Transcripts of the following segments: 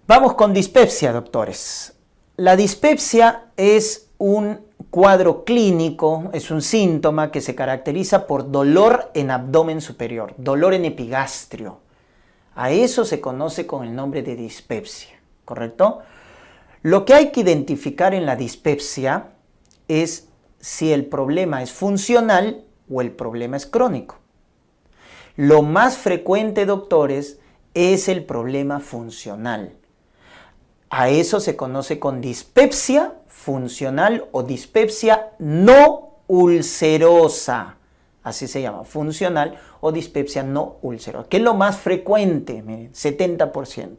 Vamos con dispepsia, doctores. La dispepsia es un cuadro clínico, es un síntoma que se caracteriza por dolor en abdomen superior, dolor en epigastrio. A eso se conoce con el nombre de dispepsia, ¿correcto? Lo que hay que identificar en la dispepsia es si el problema es funcional o el problema es crónico. Lo más frecuente, doctores, es el problema funcional. A eso se conoce con dispepsia funcional o dispepsia no ulcerosa. Así se llama, funcional o dispepsia no ulcerosa. ¿Qué es lo más frecuente? Miren, 70%.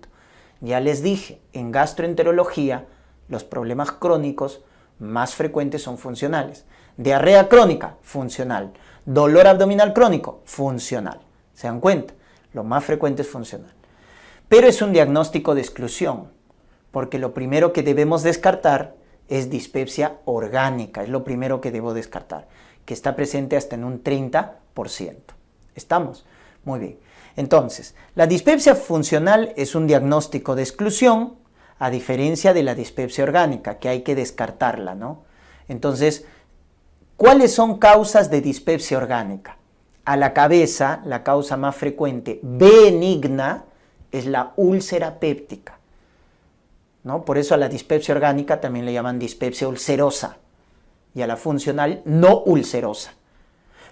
Ya les dije, en gastroenterología, los problemas crónicos más frecuentes son funcionales. Diarrea crónica, funcional. Dolor abdominal crónico, funcional. ¿Se dan cuenta? Lo más frecuente es funcional. Pero es un diagnóstico de exclusión, porque lo primero que debemos descartar es dispepsia orgánica, es lo primero que debo descartar, que está presente hasta en un 30%. ¿Estamos? Muy bien. Entonces, la dispepsia funcional es un diagnóstico de exclusión, a diferencia de la dispepsia orgánica, que hay que descartarla, ¿no? Entonces, ¿cuáles son causas de dispepsia orgánica? A la cabeza, la causa más frecuente benigna es la úlcera péptica, ¿no? Por eso a la dispepsia orgánica también le llaman dispepsia ulcerosa y a la funcional no ulcerosa.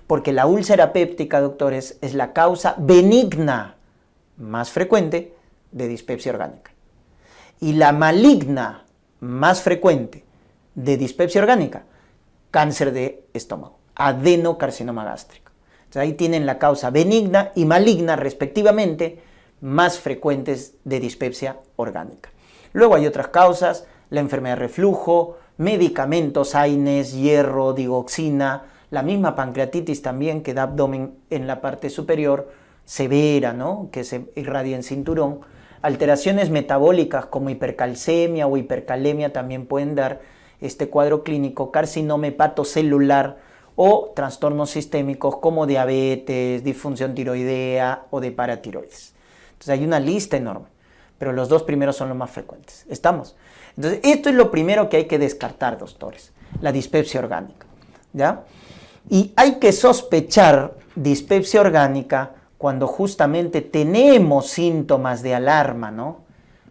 Porque la úlcera péptica, doctores, es la causa benigna más frecuente de dispepsia orgánica. Y la maligna más frecuente de dispepsia orgánica, cáncer de estómago, adenocarcinoma gástrico. Entonces ahí tienen la causa benigna y maligna respectivamente más frecuentes de dispepsia orgánica. Luego hay otras causas, la enfermedad de reflujo, medicamentos, AINES, hierro, digoxina, la misma pancreatitis también que da abdomen en la parte superior, severa, ¿no? Que se irradia en cinturón. Alteraciones metabólicas como hipercalcemia o hipercalemia también pueden dar este cuadro clínico, carcinoma hepatocelular o trastornos sistémicos como diabetes, disfunción tiroidea o de paratiroides. Entonces hay una lista enorme, pero los dos primeros son los más frecuentes. ¿Estamos? Entonces esto es lo primero que hay que descartar, doctores, la dispepsia orgánica, ¿ya? Y hay que sospechar dispepsia orgánica cuando justamente tenemos síntomas de alarma, ¿no?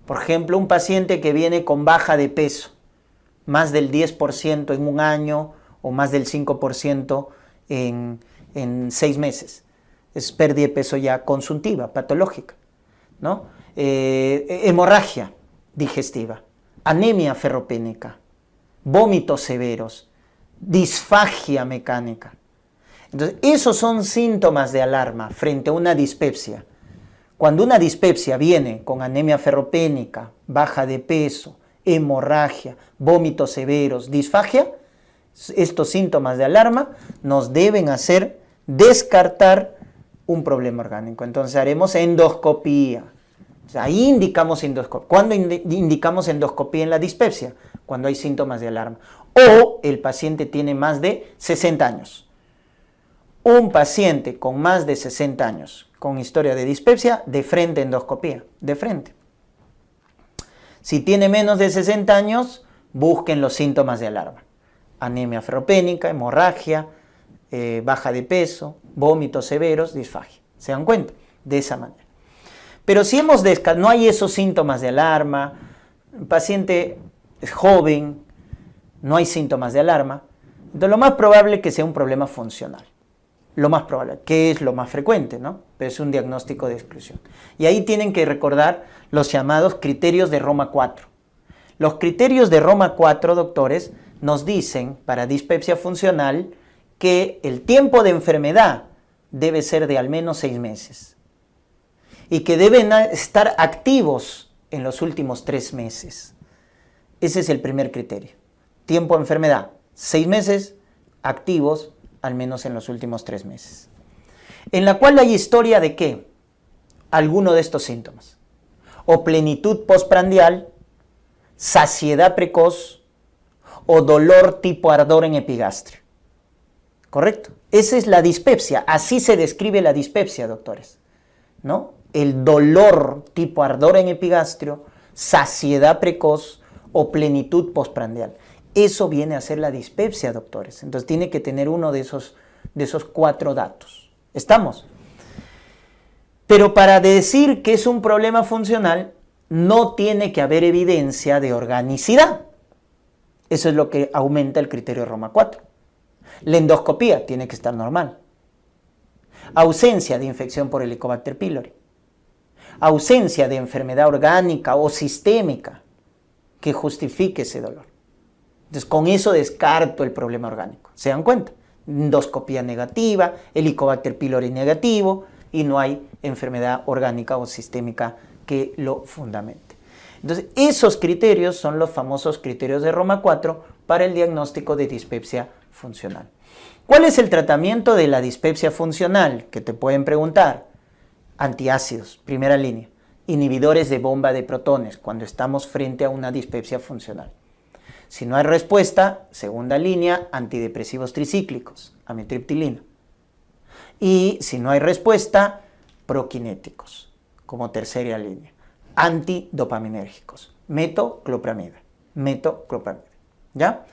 Por ejemplo, un paciente que viene con baja de peso, más del 10% en un año o más del 5% en 6 meses. Es pérdida de peso ya consuntiva, patológica, ¿no? Hemorragia digestiva, anemia ferropénica, vómitos severos, disfagia mecánica. Entonces, esos son síntomas de alarma frente a una dispepsia. Cuando una dispepsia viene con anemia ferropénica, baja de peso, hemorragia, vómitos severos, disfagia, estos síntomas de alarma nos deben hacer descartar un problema orgánico. Entonces haremos endoscopía. O sea, ahí indicamos endoscopía. ¿Cuándo indicamos endoscopía en la dispepsia? Cuando hay síntomas de alarma. O el paciente tiene más de 60 años. Un paciente con más de 60 años con historia de dispepsia, de frente endoscopía, de frente. Si tiene menos de 60 años, busquen los síntomas de alarma. Anemia ferropénica, hemorragia, baja de peso, vómitos severos, disfagia. ¿Se dan cuenta? De esa manera. Pero si no hay esos síntomas de alarma, el paciente es joven, no hay síntomas de alarma, entonces lo más probable es que sea un problema funcional. Lo más probable, que es lo más frecuente, ¿no? Pero es un diagnóstico de exclusión. Y ahí tienen que recordar los llamados criterios de Roma 4. Los criterios de Roma 4, doctores, nos dicen para dispepsia funcional que el tiempo de enfermedad debe ser de al menos 6 meses y que deben estar activos en los últimos 3 meses. Ese es el primer criterio. Tiempo de enfermedad, 6 meses, activos al menos en los últimos 3 meses. En la cual hay historia de ¿qué? Alguno de estos síntomas. O plenitud postprandial, saciedad precoz o dolor tipo ardor en epigastrio. ¿Correcto? Esa es la dispepsia. Así se describe la dispepsia, doctores, ¿no? El dolor tipo ardor en epigastrio, saciedad precoz o plenitud postprandial. Eso viene a ser la dispepsia, doctores. Entonces tiene que tener uno de esos 4 datos. ¿Estamos? Pero para decir que es un problema funcional, no tiene que haber evidencia de organicidad. Eso es lo que aumenta el criterio de Roma 4. La endoscopía tiene que estar normal. Ausencia de infección por Helicobacter pylori. Ausencia de enfermedad orgánica o sistémica que justifique ese dolor. Entonces, con eso descarto el problema orgánico. ¿Se dan cuenta? Endoscopía negativa, Helicobacter pylori negativo y no hay enfermedad orgánica o sistémica que lo fundamente. Entonces, esos criterios son los famosos criterios de Roma 4 para el diagnóstico de dispepsia funcional. ¿Cuál es el tratamiento de la dispepsia funcional? Que te pueden preguntar. Antiácidos, primera línea. Inhibidores de bomba de protones, cuando estamos frente a una dispepsia funcional. Si no hay respuesta, segunda línea, antidepresivos tricíclicos, amitriptilina. Y si no hay respuesta, proquinéticos, como tercera línea. Antidopaminérgicos, metoclopramida. ¿Ya?